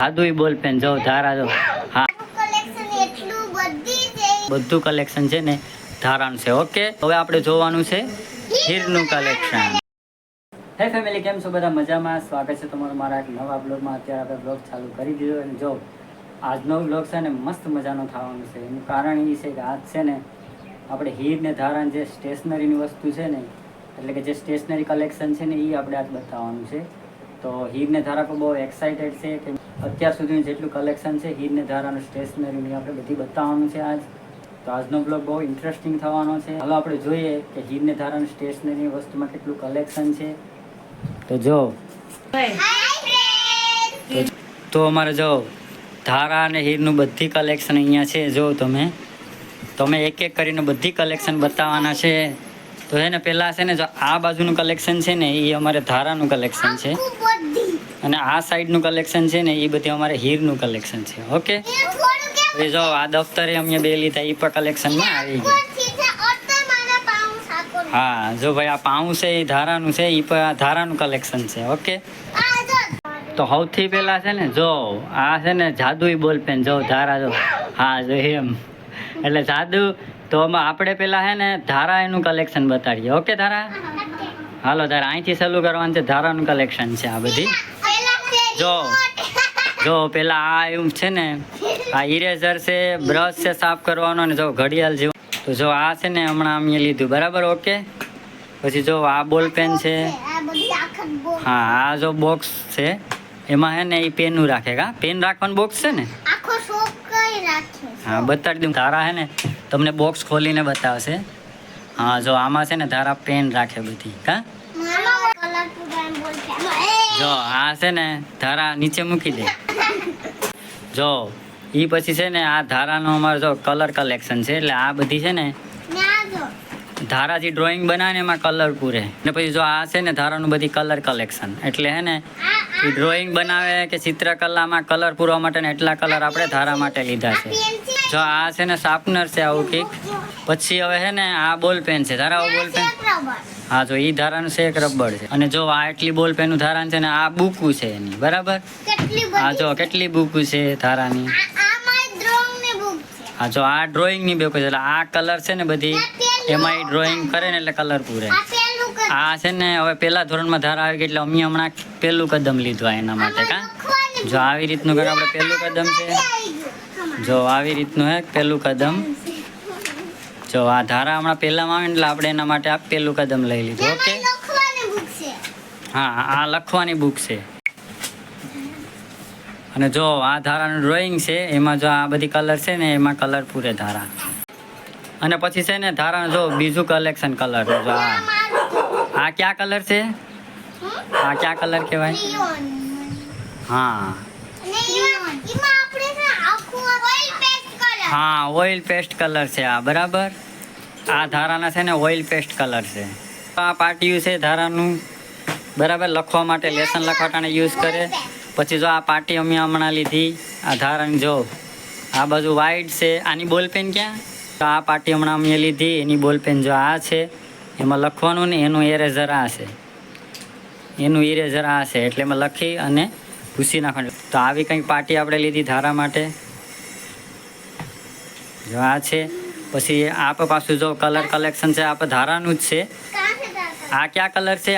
સાદું બોલ પેન જો ધારા જો હા બધું કલેક્શન છે ને ધારાનું છે. ઓકે, હવે આપણે જોવાનું છે હીરનું કલેક્શન. હે ફેમિલી, કેમ છો બધા? મજામાં? સ્વાગત છે તમારું મારા એક નવા બ્લોગમાં. અત્યારે આપણે બ્લોગ ચાલુ કરી દીધો અને જો આજનો બ્લોગ છે ને મસ્ત મજાનો થવાનો છે. એનું કારણ એ છે કે આજ છે ને આપણે હીર ને ધારાની જે સ્ટેશનરીની વસ્તુ છે ને, એટલે કે જે સ્ટેશનરી કલેક્શન છે ને એ આપણે આજ બતાવવાનું છે. તો હીર ને ધારા પર બહુ એક્સાઇટેડ છે કે અત્યાર સુધીનું જેટલું કલેક્શન છે હીર ને ધારાનું સ્ટેશનરીની આપણે બધી બતાવવાનું છે આજ. તો આજનો બ્લોગ બહુ ઇન્ટરેસ્ટિંગ થવાનો છે. હાલો આપણે જોઈએ કે હીર ને ધારાનું સ્ટેશનરી વસ્તુમાં કેટલું કલેક્શન છે. તો જો તો અમારે જો ધારા અને હીરનું બધી કલેક્શન અહીંયા છે. જો તમે એક એક કરીને બધી કલેક્શન બતાવવાના છે. તો છે ને પહેલાં છે ને જો આ બાજુનું કલેક્શન છે ને એ અમારે ધારાનું કલેક્શન છે, અને આ સાઈડનું કલેક્શન છે ને એ બધી અમારે હીરનું કલેક્શન છે. ઓકે, એ જો આ દફતરે અમે બે લીધા એ પણ કલેક્શનમાં આવી ગયા. હા જો ભાઈ, આ પાઉં છે એ ધારાનું છે, એ પણ ધારાનું કલેક્શન છે. ઓકે, તો સૌથી પહેલાં છે ને જો આ છે ને જાદુઈ બોલ પેન જો ધારા જો હા જો એમ એટલે જાદુ. તો આપણે પહેલાં છે ને ધારા એનું કલેક્શન બતાડીએ. ઓકે ધારા, હાલો ધારા અહીંથી ચાલુ કરવાનું છે. ધારાનું કલેક્શન છે આ બધી. જો પેલા આ એવું છે ને, આ ઇરેઝર છે, બ્રશ છે સાફ કરવાનો, ને જો ઘડિયાળ જેવું. તો જો આ છે ને હમણાં અમે લીધું બરાબર. ઓકે, પછી જો આ બોલ પેન છે. હા, આ જો બોક્સ છે એમાં છે ને એ પેનનું રાખે. કા પેન રાખવાનું બોક્સ છે ને? હા બતાડી દઉં. ધારા છે ને તમને બોક્સ ખોલીને બતાવશે. હા જો આમાં છે ને ધારા પેન રાખે બધી. કા જો આ છે ને ધારા નીચે મૂકી દે. જો એ પછી છે ને આ ધારાનો અમારો જો કલર કલેક્શન છે. એટલે આ બધી છે ને ધારા જે ડ્રોઈંગ બનાવે ને એમાં કલર પૂરે. ને પછી જો આ છે ને ધારાનું બધી કલર કલેક્શન. એટલે હે ને એ ડ્રોઈંગ બનાવે કે ચિત્રકલામાં કલર પૂરવા માટે ને એટલા કલર આપણે ધારા માટે લીધા છે. જો આ છે ને શાર્પનર છે આવું કંઈક. પછી હવે છે ને આ બોલ પેન છે ધારા બોલ પેન. હા જો એ ધારાનું છે એક રબર છે. અને જો આ એટલી બોલ પેનનું ધારાનું છે ને આ બુકું છે એની બરાબર. હા જો કેટલી બુકું છે ધારાની. હા જો આ ડ્રોઈંગની બુક છે. એટલે આ કલર છે ને બધી એમાં એ ડ્રોઈંગ કરે ને એટલે કલર પૂરે. આ છે ને હવે પહેલા ધોરણમાં ધારા આવી ગઈ એટલે અમે હમણાં પહેલું કદમ લીધું એના માટે. કા જો આવી રીતનું કરે આપણે પહેલું કદમ છે. જો આવી રીતનું હે પહેલું કદમ. જો આ ધારા હમણાં પહેલામાં આવે એટલે આપણે એના માટે આ પહેલું કદમ લઈ લીધું. ઓકે, હા આ લખવાની બુક છે. અને જો આ ધારાનું ડ્રોઈંગ છે એમાં જો આ બધી કલર છે ને એમાં કલર પૂરે ધારા. અને પછી છે ને ધારાનું જો બીજું કલેક્શન કલર. જો આ ક્યાં કલર છે? આ ક્યાં કલર કહેવાય? હા હા ઓઇલ પેસ્ટ કલર છે આ બરાબર. આ ધારાના છે ને ઓઇલ પેસ્ટ કલર છે. આ પાટિયું છે ધારાનું બરાબર, લખવા માટે લેસન લખવાટાને યુઝ કરે. પછી જો આ પાટી અમે હમણાં લીધી આ ધારાની. જો આ બાજુ વાઈટ છે. આની બોલ પેન ક્યાં? તો આ પાટી હમણાં અમે લીધી એની બોલ પેન જો આ છે એમાં લખવાનું ને એનું ઇરેઝર આ છે. એનું ઇરેઝર આ છે એટલે એમાં લખી અને ભૂસી નાખવાનું. તો આવી કંઈક પાટી આપણે લીધી ધારા માટે. જો આ છે. પછી આપ પાછું જો કલર કલેક્શન છે આપ ધારાનું જ છે. આ ક્યાં કલર છે?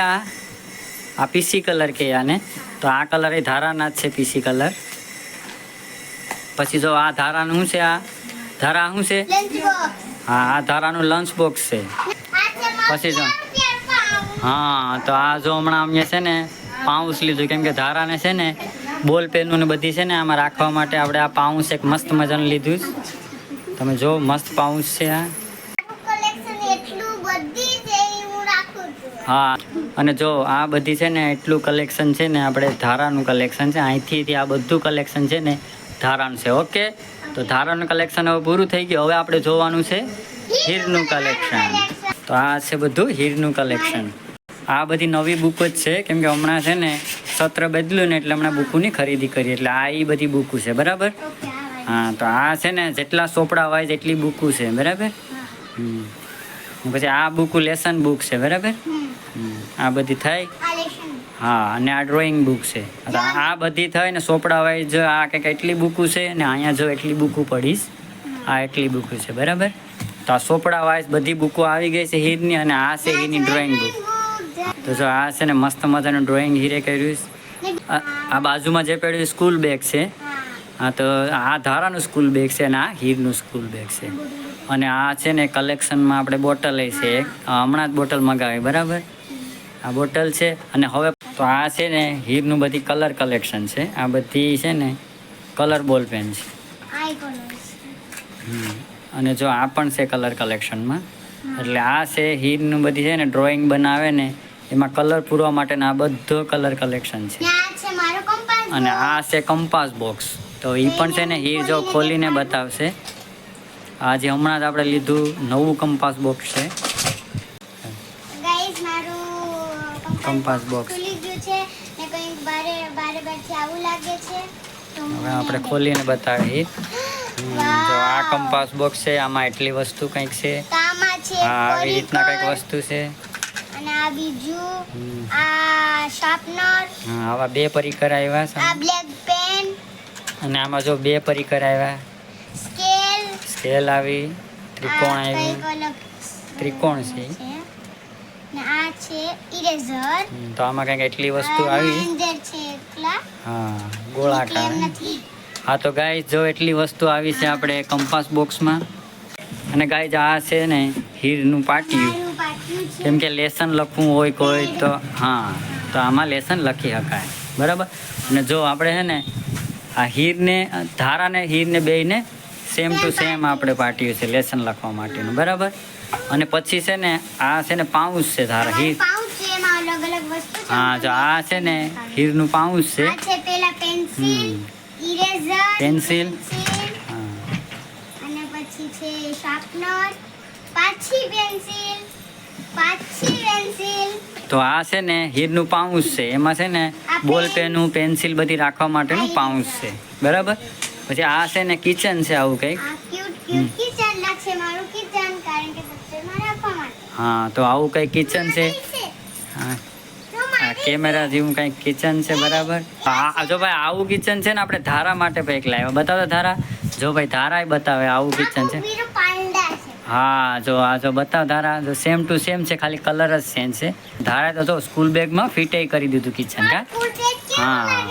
આ પીસી કલર કે આને. તો આ કલર એ ધારાના જ છે, પીસી કલર. પછી જો આ ધારાનું શું છે? આ ધારા શું છે? હા આ ધારાનું લંચ બોક્સ છે. પછી જો હા તો આ જો હમણાં અમે છે ને પાઉચ લીધું કેમ કે ધારાને છે ને બોલ પેનનું ને બધી છે ને આમાં રાખવા માટે આપણે આ પાઉચ એક મસ્ત મજાનું લીધું. તમે જો મસ્ત પાઉચ છે આ. હા અને જો આ બધી છે ને એટલું કલેક્શન છે ને આપણે ધારાનું કલેક્શન છે. અહીંથી આ બધું કલેક્શન છે ને ધારાનું છે. ઓકે, તો ધારાનું કલેક્શન હવે પૂરું થઈ ગયું. હવે આપણે જોવાનું છે હીરનું કલેક્શન. તો આ છે બધું હીરનું કલેક્શન. આ બધી નવી બુક જ છે કેમ કે હમણાં છે ને સત્ર બદલ્યું ને એટલે હમણાં બુકની ખરીદી કરી. એટલે આ એ બધી બુક છે બરાબર. હા તો આ છે ને જેટલા ચોપડા વાઇઝ એટલી બુક છે બરાબર. પછી આ બુક લેસન બુક છે બરાબર. આ બધી થાય. હા, અને આ ડ્રોઈંગ બુક છે. આ બધી થાય ને ચોપડા વાઇઝ આ કંઈક એટલી બુકો છે ને અહીંયા જો એટલી બુકો પડીશ, આ એટલી બુકો છે બરાબર. તો આ ચોપડા વાઇઝ બધી બુકો આવી ગઈ છે હીરની, અને આ છે હીરની ડ્રોઈંગ બુક. તો જો આ છે ને મસ્ત મજાનું ડ્રોઈંગ હીરે કર્યું છે. આ બાજુમાં જે પડ્યું સ્કૂલ બેગ છે. હા, તો આ ધારાનું સ્કૂલ બેગ છે અને આ હીરનું સ્કૂલ બેગ છે. અને આ છે ને કલેક્શનમાં આપણે બોટલ છે, હમણાં જ બોટલ મગાવી બરાબર. આ બોટલ છે. અને હવે તો આ છે ને હીરનું બધી કલર કલેક્શન છે. આ બધી છે ને કલર બોલ પેન છે. અને જો આ પણ છે કલર કલેક્શનમાં. એટલે આ છે હીરનું બધી છે ને ડ્રોઈંગ બનાવે ને એમાં કલર પૂરવા માટેના આ બધો કલર કલેક્શન છે. અને આ છે કંપાસ બોક્સ. તો એ પણ છે ને હીર જો ખોલીને બતાવશે. આ જે હમણાં જ આપણે લીધું નવું કંપાસ બોક્સ છે. કંપાસ બોક્સ હવે આપણે ખોલીને બતાવીએ. જો આ કંપાસ બોક્સ છે, આમાં એટલી વસ્તુ કંઈક છે. હા, આવી રીતના કંઈક વસ્તુ છે. અને આ બીજું આ શાર્પનર. હા, આવા 2 પરિકર આવ્યા છે. આ બ્લેક પેન. અને આમાં જો 2 પરિકર આવ્યા. સ્કેલ આવી, ત્રિકોણ આવી. ત્રિકોણ છે. ને આ છે ઇરેઝર. તો આમાં કંઈક એટલી વસ્તુ આવી. છે એકલા. હા, ગોળાકાર. હા, તો ગાઈસ જો એટલી વસ્તુ આવી છે આપણે કંપાસ બોક્સમાં. અને ગાઈસ આ છે ને હીરનું પાટિયું. કેમ કે લેસન લખવું હોય કોઈ તો હા, તો આમાં લેસન લખી શકાય બરાબર. અને જો આપણે છે ને આ હીરને ધારાને હીરને બેયને સેમ ટુ સેમ આપણે પાટિયું છે લેસન લખવા માટેનું બરાબર. અને પછી છે ને આ છે ને પાઉચ છે ધારા હીર. હા, જો આ છે ને હીરનું પાઉચ છે. પેન્સિલ. હા, અને પછી છે શાર્પનર, પાછી પેન્સિલ. તો આ છે ને હીરનું પાઉચ છે. એમાં છે ને બોલ પેનું પેન્સિલ બધી રાખવા માટેનું પાઉચ છે બરાબર. પછી આ છે ને કિચન છે આવું કંઈક. હા, તો આવું કંઈક કિચન છે. હા, કેમેરા જેવું કંઈક કિચન છે બરાબર. હા, જો ભાઈ આવું કિચન છે ને આપણે ધારા માટે કંઈક લાવ્યા. બતાવો ધારા. જો ભાઈ ધારા બતાવે આવું કિચન છે. હા, જો આ જો બતાવ ધારા. જો સેમ ટુ સેમ છે, ખાલી કલર જ ચેન્જ છે. ધારા તો જો સ્કૂલ બેગમાં ફિટે કરી દીધું કિચન કા. હા,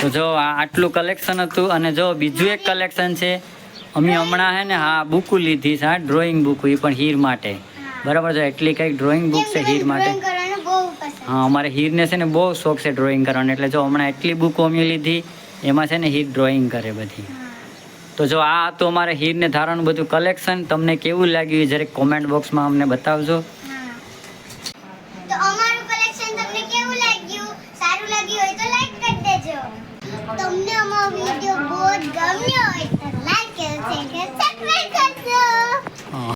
તો જો આટલું કલેક્શન હતું. અને જો બીજું એક કલેક્શન છે. અમે હમણાં હે ને હા બુકો લીધી છે, ડ્રોઈંગ બુક. એ પણ હીર માટે બરાબર. જો એટલી કંઈક ડ્રોઈંગ બુક છે હીર માટે. હા, અમારે હીરને છે ને બહુ શોખ છે ડ્રોઈંગ કરવાનો. એટલે જો હમણાં એટલી બુકો અમે લીધી. એમાં છે ને હીર ડ્રોઈંગ કરે બધી. તો જો આ હતું અમારે હીરને ધારાનું બધું કલેક્શન. તમને કેવું લાગ્યું જરા કોમેન્ટ બોક્સમાં અમને બતાવજો. તો અમારું કલેક્શન તમને કેવું લાગ્યું? સારું લાગ્યું હોય તો લાઈક કરી દેજો. તમને અમારો વિડિયો બહુ ગમ્યો હોય તો લાઈક કરો, શેર કરો, સબસ્ક્રાઇબ કરજો.